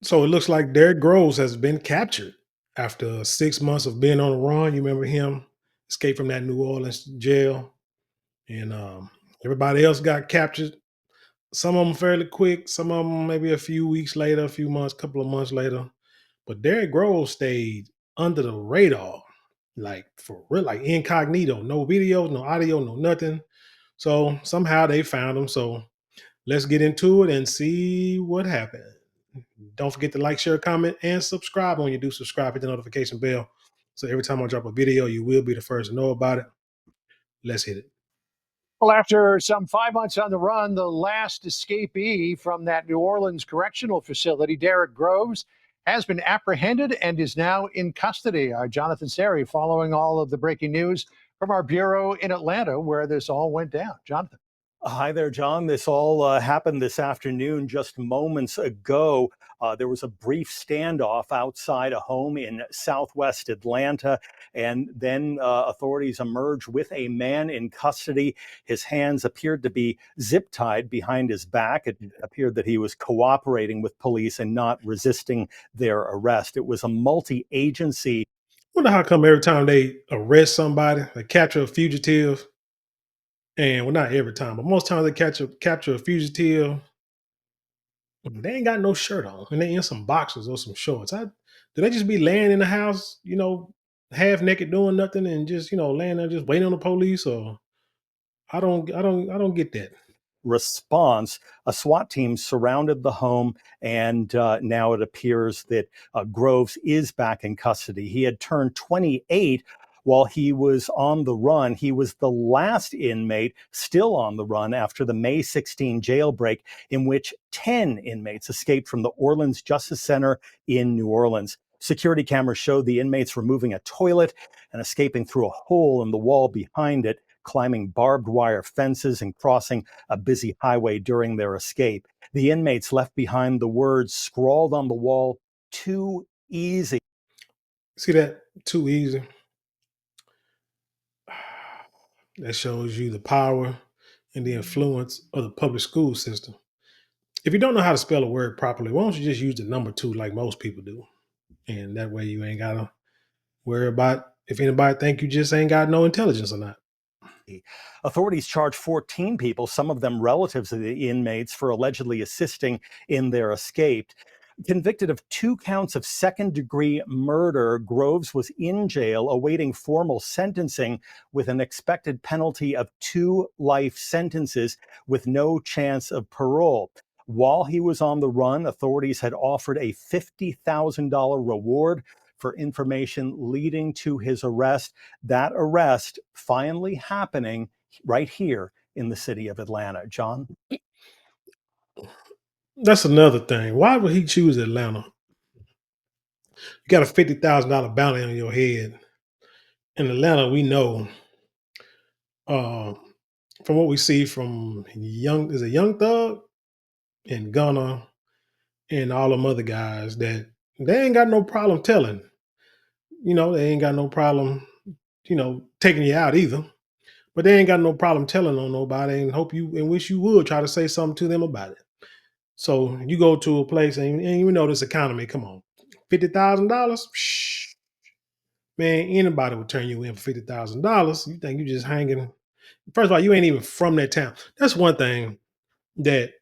So it looks like Derrick Groves has been captured after 6 months of being on the run. You remember him escaped from that New Orleans jail, and everybody else got captured. Some of them fairly quick, some of them maybe a few weeks later, a few months, couple of months later. But Derrick Groves stayed under the radar, like for real, like incognito, no videos, no audio, no nothing. So somehow they found him. So let's get into it and see what happened. Don't forget to like, share, comment, and subscribe. When you do subscribe, hit the notification bell. So every time I drop a video, you will be the first to know about it. Let's hit it. Well, after some 5 months on the run, the last escapee from that New Orleans correctional facility, Derrick Groves, has been apprehended and is now in custody. Jonathan Seri following all of the breaking news from our bureau in Atlanta, where this all went down. Jonathan. Hi there, John. This all happened this afternoon, just moments ago. There was a brief standoff outside a home in southwest Atlanta, and then authorities emerged with a man in custody. His hands appeared to be zip tied behind his back. It appeared that he was cooperating with police and not resisting their arrest. It was a multi-agency. Wonder how come every time they arrest somebody, they capture a fugitive, and well, not every time, but most times they capture a fugitive, they ain't got no shirt on, and they in some boxers or some shorts. Do they just be laying in the house, half naked, doing nothing, and just laying there, just waiting on the police? Or I don't get that. Response, a SWAT team surrounded the home, and now it appears that Groves is back in custody. He had turned 28 while he was on the run. He was the last inmate still on the run after the May 16 jailbreak, in which 10 inmates escaped from the Orleans Justice Center in New Orleans. Security cameras showed the inmates removing a toilet and escaping through a hole in the wall behind it, climbing barbed wire fences and crossing a busy highway during their escape. The inmates left behind the words scrawled on the wall, "Too easy." See that? Too easy. That shows you the power and the influence of the public school system. If you don't know how to spell a word properly, why don't you just use the number two like most people do? And that way you ain't gotta worry about if anybody think you just ain't got no intelligence or not. Authorities charged 14 people, some of them relatives of the inmates, for allegedly assisting in their escape. Convicted of 2 counts of second-degree murder, Groves was in jail awaiting formal sentencing with an expected penalty of 2 life sentences with no chance of parole. While he was on the run, authorities had offered a $50,000 reward for information leading to his arrest. That arrest finally happening right here in the city of Atlanta. John? That's another thing. Why would he choose Atlanta? You got a $50,000 bounty on your head. In Atlanta, we know uh, from what we see from Young Thug and Gunna and all them other guys that they ain't got no problem telling. They ain't got no problem, taking you out either. But they ain't got no problem telling on nobody and hope you and wish you would try to say something to them about it. So you go to a place and you know this economy, come on. $50,000? Man, anybody would turn you in for $50,000. You think you just hanging. First of all, you ain't even from that town. That's one thing that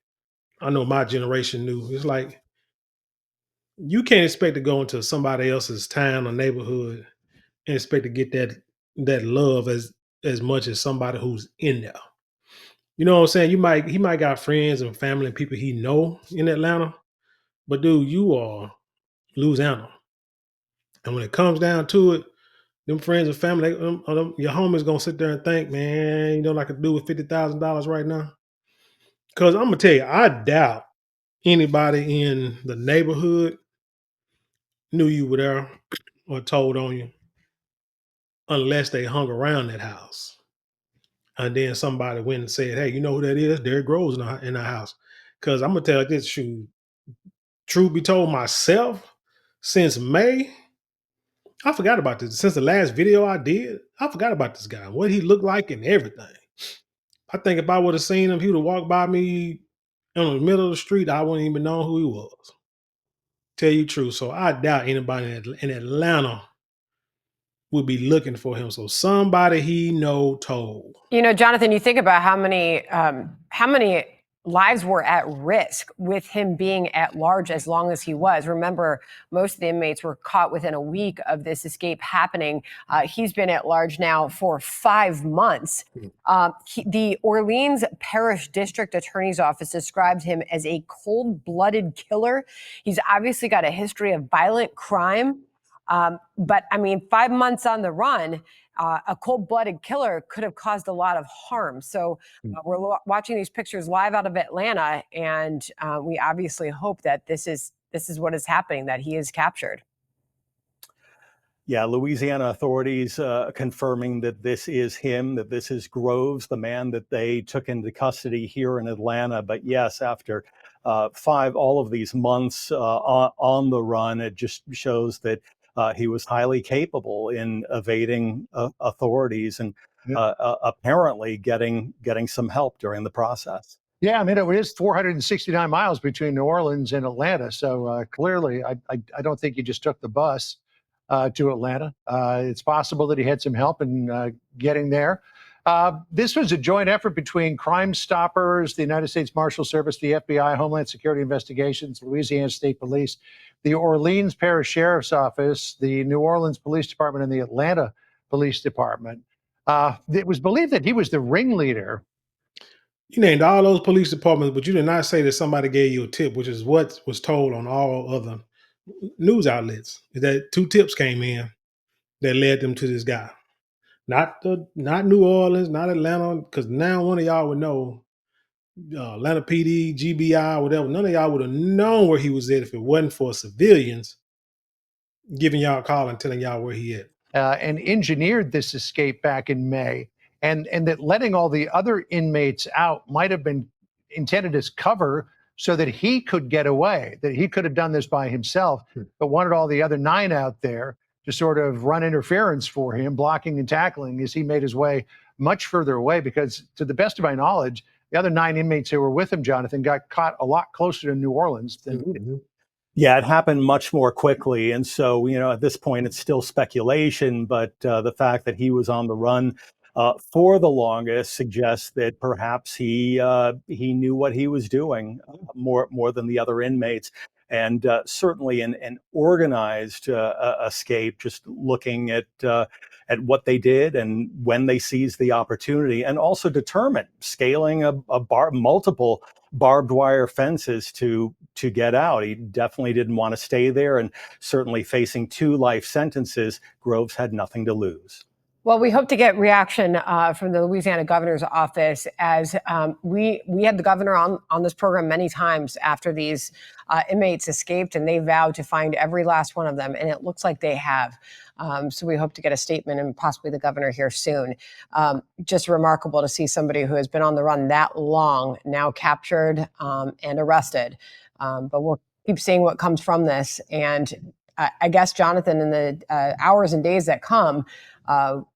I know my generation knew. It's like you can't expect to go into somebody else's town or neighborhood and expect to get that love as much as somebody who's in there. You know what I'm saying? He might got friends and family and people he know in Atlanta, but dude, you are Louisiana. And when it comes down to it, them friends and family, your homies gonna sit there and think, man, you know what I could do with $50,000 right now? Because I'm gonna tell you, I doubt anybody in the neighborhood knew you were there or told on you unless they hung around that house. And then somebody went and said, "Hey, you know who that is? Derrick Groves in our house." Because I'm gonna tell you this, shoot, truth be told, myself, since May, I forgot about this. Since the last video I did, I forgot about this guy, what he looked like and everything. I think if I would have seen him, he would have walked by me in the middle of the street. I wouldn't even know who he was. Tell you true. So I doubt anybody in Atlanta would be looking for him. So somebody he know told. You know, Jonathan, you think about how many lives were at risk with him being at large as long as he was. Remember, most of the inmates were caught within a week of this escape happening. He's been at large now for 5 months. The Orleans Parish District Attorney's Office described him as a cold-blooded killer. He's obviously got a history of violent crime. But I mean, 5 months on the run, a cold-blooded killer could have caused a lot of harm. So we're watching these pictures live out of Atlanta, and we obviously hope that this is what is happening, that he is captured. Yeah, Louisiana authorities confirming that this is him, that this is Groves, the man that they took into custody here in Atlanta. But yes, after all of these months on the run, it just shows that he was highly capable in evading authorities and apparently getting some help during the process. Yeah, I mean, it is 469 miles between New Orleans and Atlanta. So clearly, I don't think he just took the bus to Atlanta. It's possible that he had some help in getting there. This was a joint effort between Crime Stoppers, the United States Marshal Service, the FBI, Homeland Security Investigations, Louisiana State Police, the Orleans Parish Sheriff's Office, the New Orleans Police Department, and the Atlanta Police Department. It was believed that he was the ringleader. You named all those police departments, but you did not say that somebody gave you a tip, which is what was told on all other news outlets. That 2 tips came in that led them to this guy. Not New Orleans, not Atlanta, because now one of y'all would know. Atlanta PD, GBI, whatever. None of y'all would have known where he was at if it wasn't for civilians giving y'all a call and telling y'all where he at. And engineered this escape back in May, and that letting all the other inmates out might have been intended as cover so that he could get away, that he could have done this by himself, but wanted all the other 9 out there to sort of run interference for him, blocking and tackling as he made his way much further away. Because to the best of my knowledge, the other 9 inmates who were with him, Jonathan, got caught a lot closer to New Orleans than he did. Yeah, it happened much more quickly. And so, at this point, it's still speculation, but the fact that he was on the run for the longest suggests that perhaps he knew what he was doing more than the other inmates. And certainly an organized escape, just looking at what they did and when they seized the opportunity, and also determined, scaling multiple barbed wire fences to get out. He definitely didn't want to stay there, and certainly facing 2 life sentences, Groves had nothing to lose. Well, we hope to get reaction from the Louisiana governor's office, as we had the governor on this program many times after these inmates escaped, and they vowed to find every last one of them, and it looks like they have. So we hope to get a statement and possibly the governor here soon. Just remarkable to see somebody who has been on the run that long now captured and arrested. But we'll keep seeing what comes from this. And I guess, Jonathan, in the hours and days that come,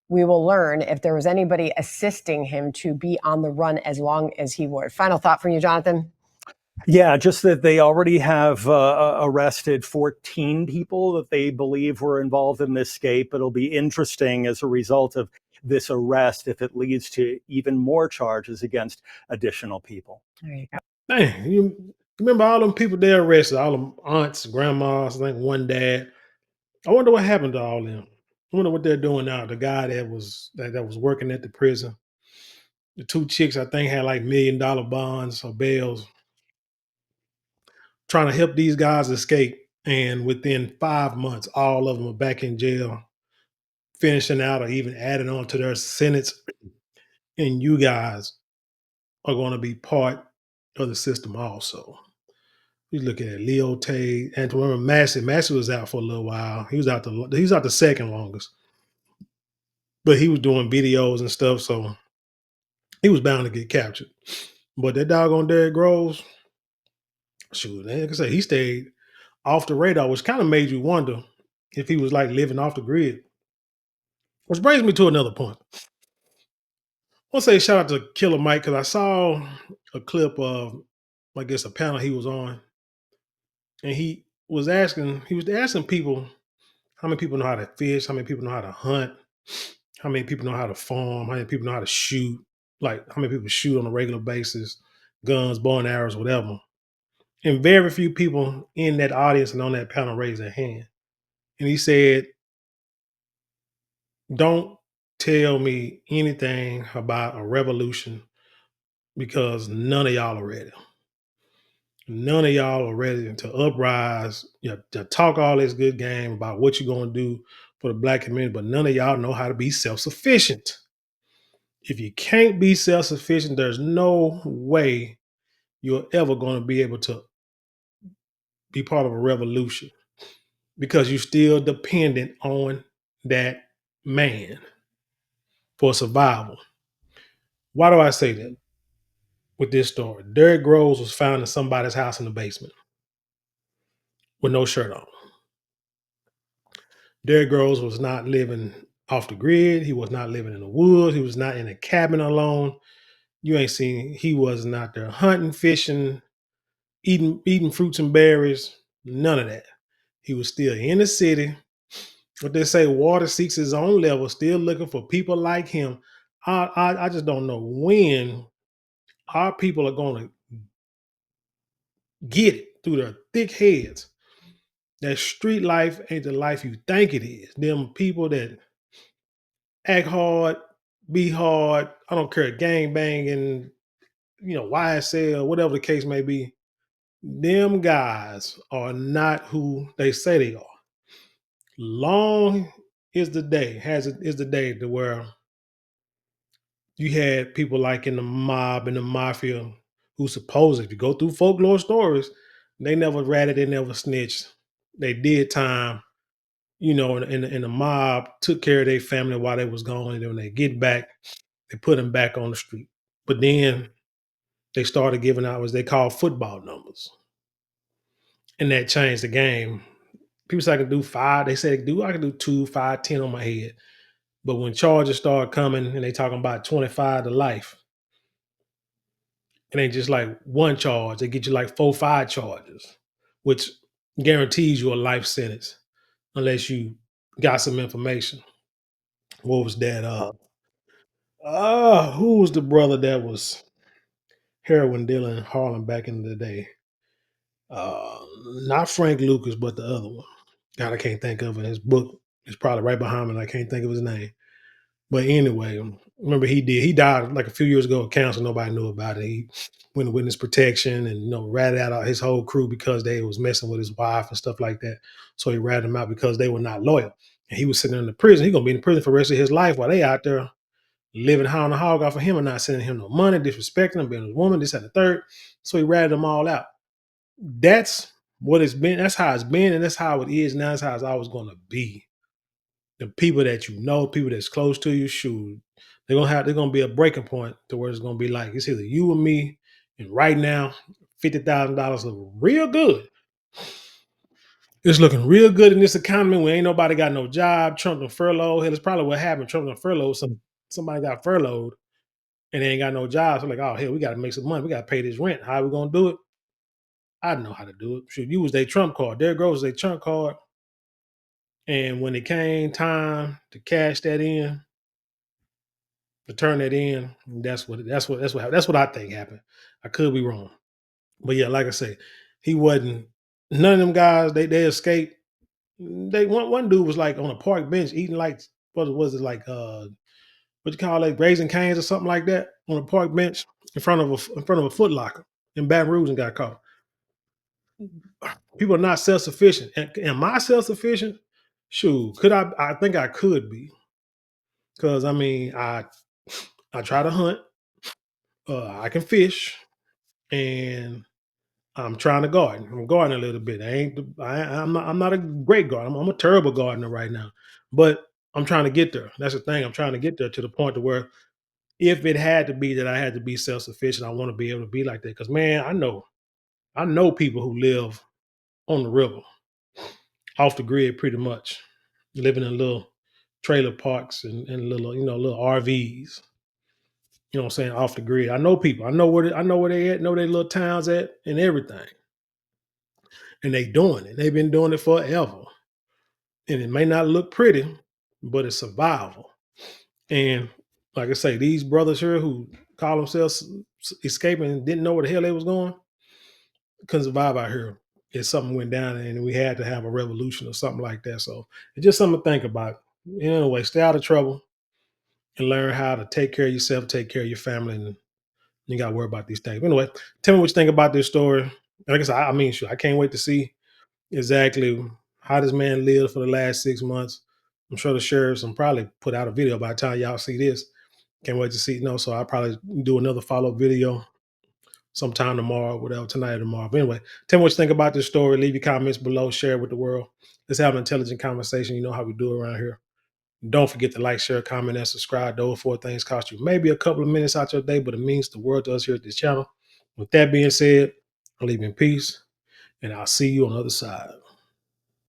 we will learn if there was anybody assisting him to be on the run as long as he would. Final thought from you, Jonathan? Yeah, just that they already have arrested 14 people that they believe were involved in this escape. It'll be interesting as a result of this arrest if it leads to even more charges against additional people. There you go. Dang, you remember all them people they arrested, all them aunts, grandmas, I think one dad. I wonder what happened to all of them. I wonder what they're doing now. The guy that was working at the prison. The 2 chicks, I think, had like $1 million bonds or bails, trying to help these guys escape. And within 5 months, all of them are back in jail, finishing out or even adding on to their sentence. And you guys are going to be part of the system also. You look at Leo Tate, and remember Massey. Massey was out for a little while. He was out the second longest, but he was doing videos and stuff, so he was bound to get captured. But that doggone Derrick Groves, shoot, like I said, he stayed off the radar, which kind of made you wonder if he was like living off the grid. Which brings me to another point. I want to say shout out to Killer Mike, because I saw a clip of, I guess, a panel he was on, and he was asking people how many people know how to fish, how many people know how to hunt, how many people know how to farm, how many people know how to shoot, like how many people shoot on a regular basis, guns, bow and arrows, whatever. And very few people in that audience and on that panel raised their hand. And he said, don't tell me anything about a revolution because none of y'all are ready. None of y'all are ready to uprise, to talk all this good game about what you're going to do for the black community, but none of y'all know how to be self-sufficient. If you can't be self-sufficient, there's no way you're ever going to be able to be part of a revolution because you're still dependent on that man for survival. Why do I say that with this story? Derrick Groves was found in somebody's house in the basement with no shirt on. Derrick Groves was not living off the grid. He was not living in the woods. He was not in a cabin alone. You ain't seen, he was not there hunting, fishing, eating fruits and berries, none of that. He was still in the city. What they say, water seeks its own level, still looking for people like him. I just don't know when our people are going to get it through their thick heads that street life ain't the life you think it is. Them people that act hard, be hard, I don't care, gang banging, YSL, whatever the case may be. Them guys are not who they say they are. Long is the day, is the day to where you had people like in the mob and the mafia who supposedly, if you go through folklore stories, they never ratted, they never snitched. They did time, and the mob took care of their family while they was gone. And then when they get back, they put them back on the street. But then they started giving out what they call football numbers. And that changed the game. People say I can do 5. They say I can do 2, 5, 10 on my head. But when charges start coming and they talking about 25 to life, it ain't just like one charge. They get you like 4, 5 charges, which guarantees you a life sentence unless you got some information. What was that? Who was the brother that was heroin dealer in Harlem back in the day? Not Frank Lucas, but the other one. God, I can't think of it. His book is probably right behind me, and I can't think of his name. But anyway, remember he died like a few years ago of cancer. Nobody knew about it. He went to witness protection and ratted out his whole crew because they was messing with his wife and stuff like that. So he ratted them out because they were not loyal. And he was sitting in the prison. He gonna be in prison for the rest of his life while they out there living high on the hog off of him and not sending him no money, disrespecting him, being a woman, this and the third. So he ratted them all out. That's what it's been. That's how it's been, and that's how it is now. That's how it's always gonna be. The people that people that's close to you, shoot, they're gonna be a breaking point to where it's gonna be like it's either you or me, and right now, $50,000 look real good. It's looking real good in this economy when ain't nobody got no job. Trump and furlough. Hell, it's probably what happened. Trump and furlough. Somebody got furloughed and they ain't got no job. So like, oh hell, we got to make some money. We got to pay this rent. How are we gonna do it? I know how to do it. Should use their Trump card. Derrick Groves was their Trump card. And when it came time to cash that in, to turn that in, that's what happened. That's what I think happened. I could be wrong. But yeah, like I say, he wasn't none of them guys, they escaped. They one dude was like on a park bench eating like what was it like what you call it, grazing canes or something like that on a park bench in front of a Foot Locker in Baton Rouge and got caught. People are not self-sufficient. Am I self-sufficient? Shoot, could I think I could be. Because I mean, I try to hunt, I can fish, and I'm trying to garden. I'm gardening a little bit. I'm not a great gardener. I'm a terrible gardener right now. But I'm trying to get there. That's the thing. I'm trying to get there to the point to where if it had to be that I had to be self-sufficient, I want to be able to be like that. Because man, I know people who live on the river, off the grid pretty much, living in little trailer parks and little, little RVs. You know what I'm saying, off the grid. I know people. I know where they at, know their little towns at and everything. and they doing it. They've been doing it forever. And it may not look pretty, but it's survival. And like I say, these brothers here who call themselves escaping and didn't know where the hell they was going, couldn't survive out here. If something went down and we had to have a revolution or something like that. So it's just something to think about. Anyway, stay out of trouble and learn how to take care of yourself, take care of your family, and you got to worry about these things. But anyway, tell me what you think about this story. Like I said, I mean, sure, I can't wait to see exactly how this man lived for the last 6 months. I'm sure the sheriffs will probably put out a video by the time y'all see this. Can't wait to see. So I'll probably do another follow-up video sometime tomorrow, whatever, tonight or tomorrow. But anyway, tell me what you think about this story. Leave your comments below. Share it with the world. Let's have an intelligent conversation. You know how we do around here. Don't forget to like, share, comment, and subscribe. Those 4 things cost you maybe a couple of minutes out your day, but it means the world to us here at this channel. With that being said, I'll leave you in peace, and I'll see you on the other side.